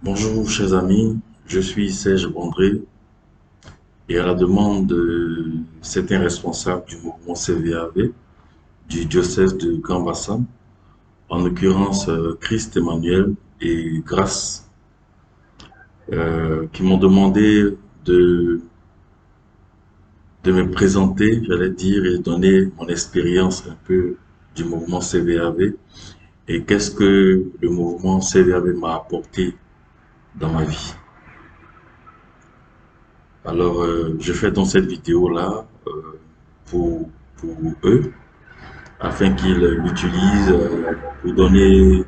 Bonjour chers amis, je suis Serge Bondré et à la demande de certains responsables du mouvement CVAV du diocèse de Grand Bassam, en l'occurrence Christ Emmanuel et Grâce, qui m'ont demandé de, de me présenter, j'allais dire, et donner mon expérience un peu du mouvement CVAV et qu'est-ce que le mouvement CVAV m'a apporté dans ma vie. Alors, je fais dans cette vidéo-là pour, pour eux, afin qu'ils l'utilisent pour donner,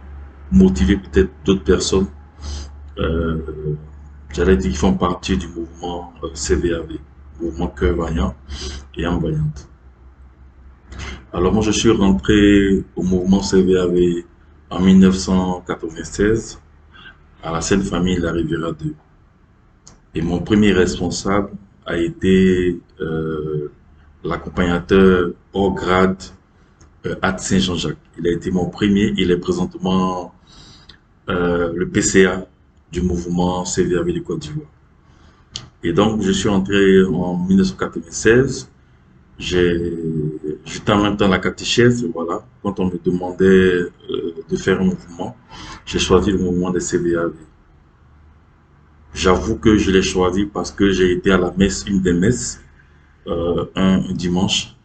motiver peut-être d'autres personnes, euh, j'allais dire, qui font partie du mouvement CVAV, mouvement Cœur Vaillant et Âme Vaillante. Alors, moi, je suis rentré au mouvement CVAV en 1996 à la Sainte Famille La Riviera 2. Et mon premier responsable a été l'accompagnateur hors grade à Saint-Jean-Jacques. Il a été mon premier, il est présentement le PCA du mouvement CVAV de Côte d'Ivoire. Et donc, je suis entré en 1996. J'étais en même temps la catéchèse, voilà. Quand on me demandait de faire un mouvement, j'ai choisi le mouvement des CVAV. J'avoue que je l'ai choisi parce que j'ai été à la messe, une des messes, un dimanche.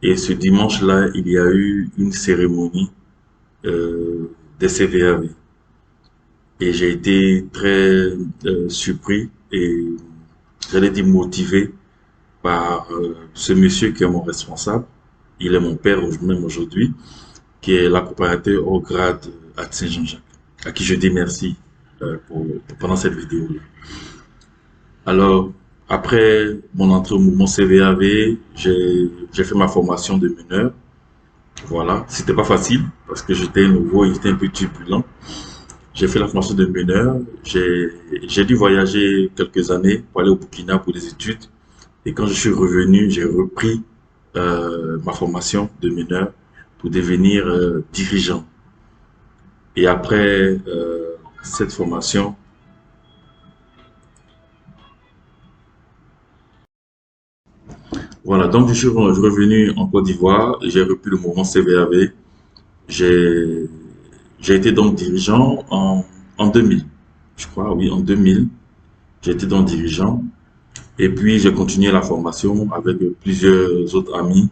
Et ce dimanche-là, il y a eu une cérémonie des CVAV. Et j'ai été très surpris et j'allais dire motivé par ce monsieur qui est mon responsable. Il est mon père même aujourd'hui, qui est l'accompagnateur au grade à Saint-Jean-Jacques, à qui je dis merci pendant cette vidéo-là. Alors, après mon entrée au mouvement CVAV, j'ai fait ma formation de meneur. Voilà, c'était pas facile parce que j'étais nouveau et j'étais un peu turbulent. J'ai fait la formation de meneur. J'ai dû voyager quelques années pour aller au Burkina pour des études. Et quand je suis revenu, j'ai repris ma formation de meneur pour devenir dirigeant. Et après cette formation, voilà, donc je suis revenu en Côte d'Ivoire et j'ai repris le mouvement CVAV. J'ai j'ai été donc dirigeant en 2000, je crois, oui, en 2000. J'ai été donc dirigeant. Et puis, j'ai continué la formation avec plusieurs autres amis,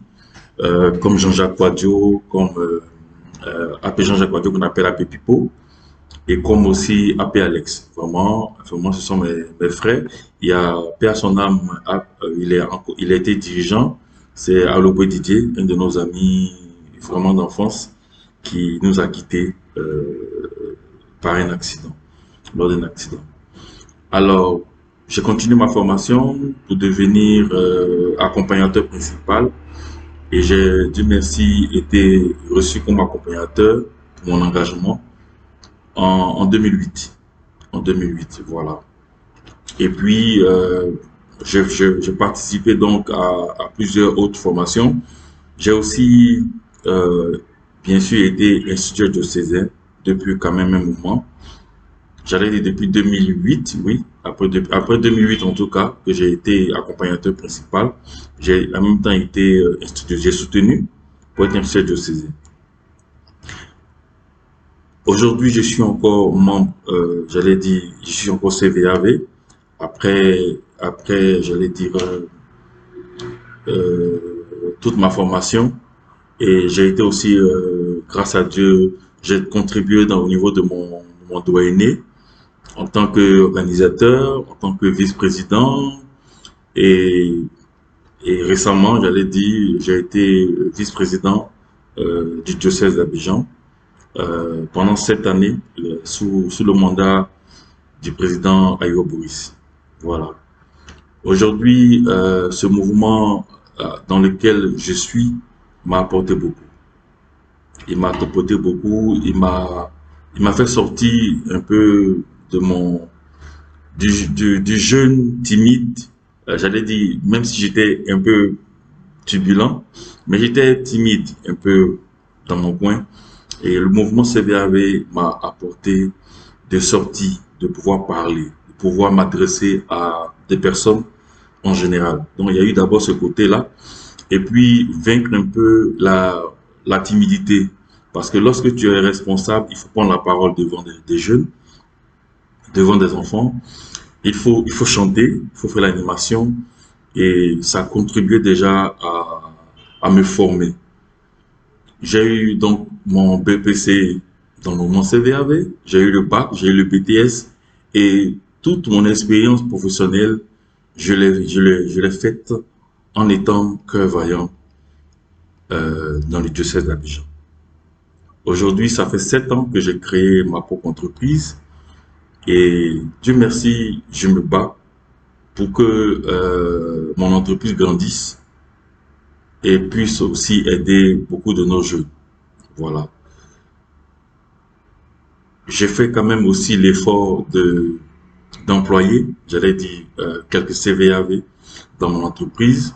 comme Jean-Jacques Quadio, comme AP Jean-Jacques Quadio, qu'on appelle AP Pipo, et comme aussi AP Alex. Vraiment ce sont mes frères. Il y a Père son âme, il a été dirigeant. C'est Alobé Didier, un de nos amis vraiment d'enfance, qui nous a quittés par un accident, lors d'un accident. Alors, j'ai continué ma formation pour devenir accompagnateur principal et j'ai, Dieu merci, été reçu comme accompagnateur pour mon engagement en 2008. En 2008, voilà. Et puis, j'ai participé donc à plusieurs autres formations. J'ai aussi, euh, bien sûr, été instituteur diocésain depuis quand même un moment. J'allais dire depuis 2008, oui. Après 2008, en tout cas, que j'ai été accompagnateur principal. J'ai en même temps été instituteur, j'ai soutenu pour être instituteur diocésain. Aujourd'hui, je suis encore membre, j'allais dire, je suis encore CVAV. Après, j'allais dire, toute ma formation. Et j'ai été aussi, grâce à Dieu, j'ai contribué au niveau de mon doyenné en tant qu'organisateur, en tant que vice-président. Et, et récemment, j'allais dire, j'ai été vice-président du diocèse d'Abidjan pendant 7 années sous le mandat du président Ayo Boris. Voilà. Aujourd'hui, ce mouvement dans lequel je suis m'a apporté beaucoup. Il m'a apporté beaucoup. Il m'a fait sortir un peu de du jeune timide. J'allais dire, même si j'étais un peu turbulent, mais j'étais timide un peu dans mon coin. Et le mouvement CVAV m'a apporté de sortie, de pouvoir parler, de pouvoir m'adresser à des personnes en général. Donc, il y a eu d'abord ce côté-là, et puis vaincre un peu la timidité. Parce que lorsque tu es responsable, il faut prendre la parole devant des jeunes, devant des enfants. Il faut chanter, il faut faire l'animation, et ça contribuait déjà à me former. J'ai eu donc mon BPC dans le moment CVAV, j'ai eu le bac, j'ai eu le BTS, et toute mon expérience professionnelle, je l'ai faite en étant cœur vaillant dans le diocèse d'Abidjan. Aujourd'hui, ça fait 7 ans que j'ai créé ma propre entreprise et Dieu merci, je me bats pour que mon entreprise grandisse et puisse aussi aider beaucoup de nos jeunes. Voilà. J'ai fait quand même aussi l'effort d'employer, j'allais dire quelques CVAV dans mon entreprise.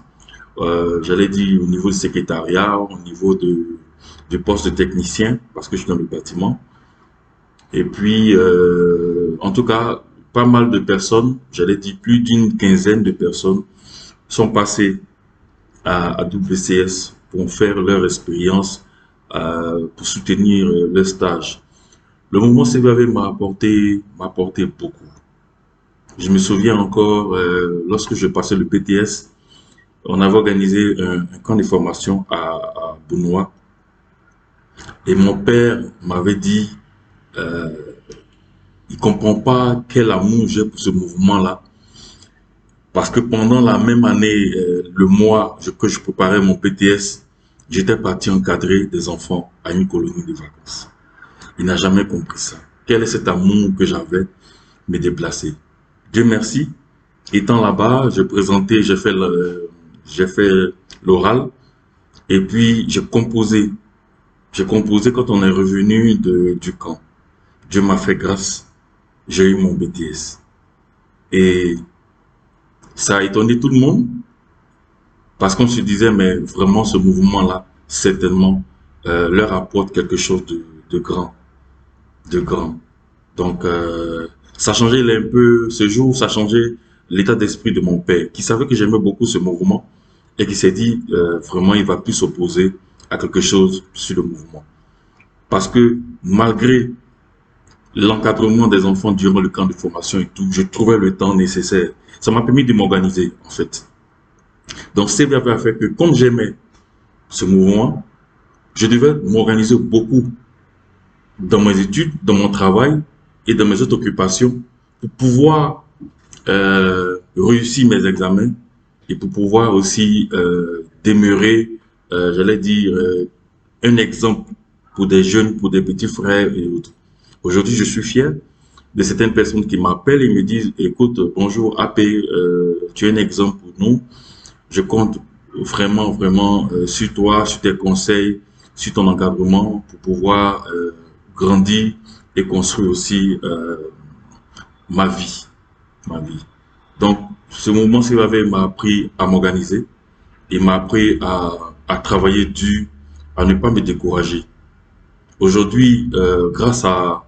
J'allais dire au niveau du secrétariat, au niveau du poste de technicien, parce que je suis dans le bâtiment. Et puis, en tout cas, pas mal de personnes, j'allais dire plus d'une quinzaine de personnes, sont passées à WCS pour faire leur expérience, pour soutenir leur stage. Le mouvement CVAV m'a apporté beaucoup. Je me souviens encore, lorsque je passais le BTS, on avait organisé un camp de formation à Benoît. Et mon père m'avait dit, il comprend pas quel amour j'ai pour ce mouvement-là. Parce que pendant la même année, le mois que je préparais mon PTS, j'étais parti encadrer des enfants à une colonie de vacances. Il n'a jamais compris ça. Quel est cet amour que j'avais me déplacer. Dieu merci, étant là-bas, j'ai fait l'oral et puis j'ai composé. J'ai composé quand on est revenu du camp. Dieu m'a fait grâce. J'ai eu mon BTS. Et ça a étonné tout le monde parce qu'on se disait, mais vraiment, ce mouvement-là, certainement, leur apporte quelque chose de grand, de grand. Donc, ça a changé un peu, ce jour, ça a changé l'état d'esprit de mon père, qui savait que j'aimais beaucoup ce mouvement et qui s'est dit, vraiment, il va plus s'opposer à quelque chose sur le mouvement. Parce que malgré l'encadrement des enfants durant le camp de formation et tout, je trouvais le temps nécessaire. Ça m'a permis de m'organiser, en fait. Donc, c'est bien fait que, comme j'aimais ce mouvement, je devais m'organiser beaucoup dans mes études, dans mon travail et dans mes autres occupations pour pouvoir réussir mes examens et pour pouvoir aussi demeurer, j'allais dire, un exemple pour des jeunes, pour des petits frères et autres. Aujourd'hui, je suis fier de certaines personnes qui m'appellent et me disent, écoute, bonjour AP, tu es un exemple pour nous. Je compte vraiment, vraiment sur toi, sur tes conseils, sur ton encadrement pour pouvoir grandir et construire aussi ma vie. Ma vie. Donc, ce mouvement CVAV m'a appris à m'organiser et m'a appris à travailler dur, à ne pas me décourager. Aujourd'hui, grâce à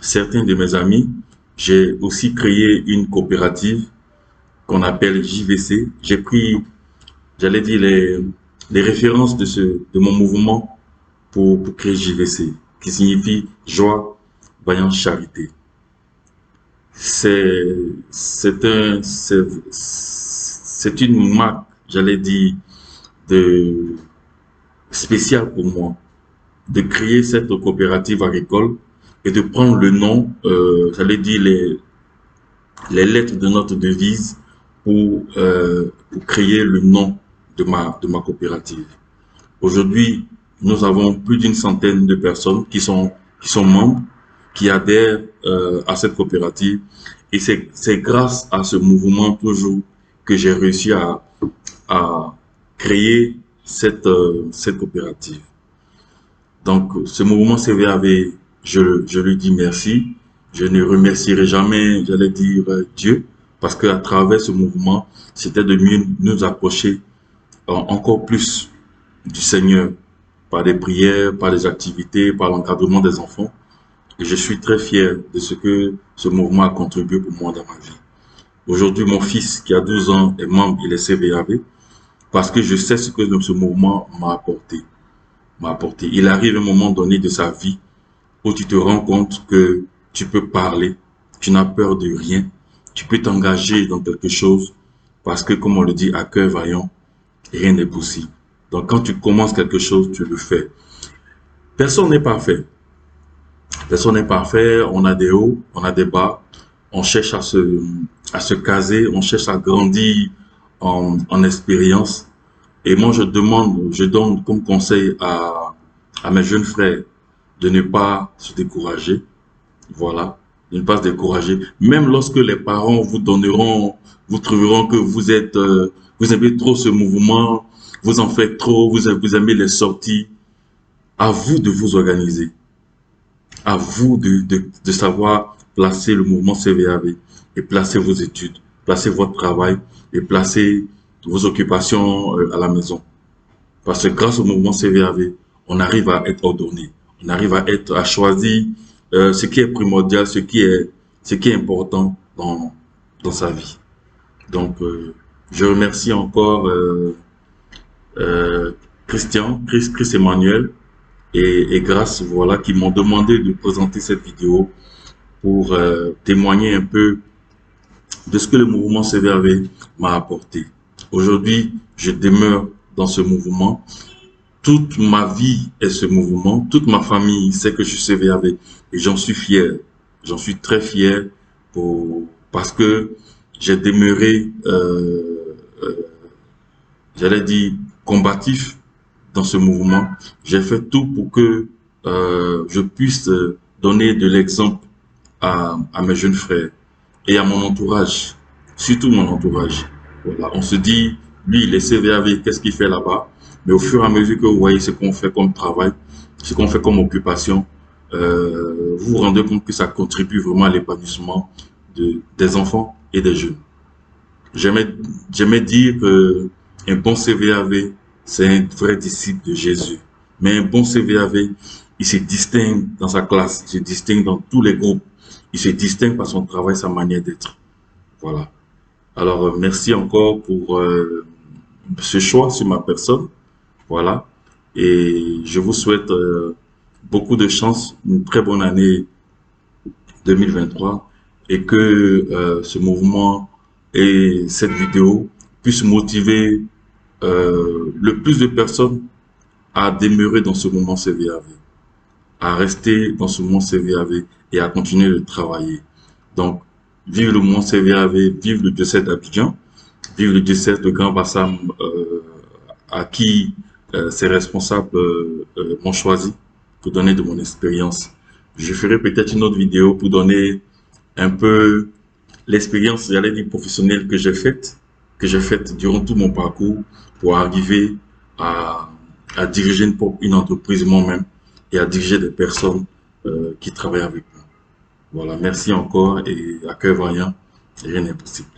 certains de mes amis, j'ai aussi créé une coopérative qu'on appelle JVC. J'ai pris, j'allais dire, les références de mon mouvement pour créer JVC, qui signifie Joie, Vaillance, Charité. C'est une marque, j'allais dire, de spéciale pour moi, de créer cette coopérative agricole et de prendre le nom, j'allais dire les lettres de notre devise pour créer le nom de ma coopérative. Aujourd'hui, nous avons plus d'une centaine de personnes qui sont membres, qui adhèrent à cette coopérative. Et c'est grâce à ce mouvement toujours que j'ai réussi à créer cette coopérative. Donc, ce mouvement CVAV, je lui dis merci. Je ne remercierai jamais, j'allais dire, Dieu, parce qu'à travers ce mouvement, c'était de mieux nous approcher encore plus du Seigneur, par des prières, par des activités, par l'encadrement des enfants. Et je suis très fier de ce que ce mouvement a contribué pour moi dans ma vie. Aujourd'hui, mon fils qui a 12 ans est membre, il est CVAV, parce que je sais ce que ce mouvement m'a apporté. Il arrive un moment donné de sa vie où tu te rends compte que tu peux parler, tu n'as peur de rien, tu peux t'engager dans quelque chose, parce que comme on le dit, à cœur vaillant, rien n'est possible. Donc quand tu commences quelque chose, tu le fais. Personne n'est parfait. Personne n'est parfait, on a des hauts, on a des bas, on cherche à se caser, on cherche à grandir en expérience. Et moi, je donne comme conseil à mes jeunes frères de ne pas se décourager. Voilà, de ne pas se décourager. Même lorsque les parents vous donneront, vous trouveront que vous aimez trop ce mouvement, vous en faites trop, vous aimez les sorties. À vous de vous organiser. À vous de savoir placer le mouvement CVAV et placer vos études, placer votre travail et placer vos occupations à la maison. Parce que grâce au mouvement CVAV, on arrive à être ordonné, on arrive à choisir ce qui est primordial, ce qui est important dans sa vie. Donc, je remercie encore euh, Chris Emmanuel et Grâce, voilà, qui m'ont demandé de présenter cette vidéo pour témoigner un peu de ce que le mouvement CVAV m'a apporté. Aujourd'hui, je demeure dans ce mouvement. Toute ma vie est ce mouvement. Toute ma famille sait que je suis CVAV et j'en suis fier. J'en suis très fier parce que j'ai demeuré, j'allais dire, combatif dans ce mouvement. J'ai fait tout pour que je puisse donner de l'exemple à mes jeunes frères et à mon entourage, surtout mon entourage. Voilà, on se dit, lui, il est CVAV, qu'est-ce qu'il fait là-bas? Mais au fur et à mesure que vous voyez ce qu'on fait comme travail, ce qu'on fait comme occupation, vous vous rendez compte que ça contribue vraiment à l'épanouissement des enfants et des jeunes. J'aimais dire que un bon CVAV, c'est un vrai disciple de Jésus. Mais un bon CVAV, il se distingue dans sa classe, il se distingue dans tous les groupes, il se distingue par son travail, sa manière d'être. Voilà. Alors, merci encore pour ce choix sur ma personne. Voilà. Et je vous souhaite beaucoup de chance, une très bonne année 2023 et que ce mouvement et cette vidéo puissent motiver le plus de personnes à demeurer dans ce mouvement CVAV, à rester dans ce mouvement CVAV et à continuer de travailler. Donc, vive le mouvement CVAV, vive le diocèse d'Abidjan, vive le diocèse de Grand Bassam à qui ces responsables m'ont choisi pour donner de mon expérience. Je ferai peut-être une autre vidéo pour donner un peu l'expérience, j'allais dire professionnelle que j'ai faite durant tout mon parcours pour arriver à diriger une entreprise moi-même et à diriger des personnes qui travaillent avec moi. Voilà, merci encore et à cœur vaillant, rien n'est possible.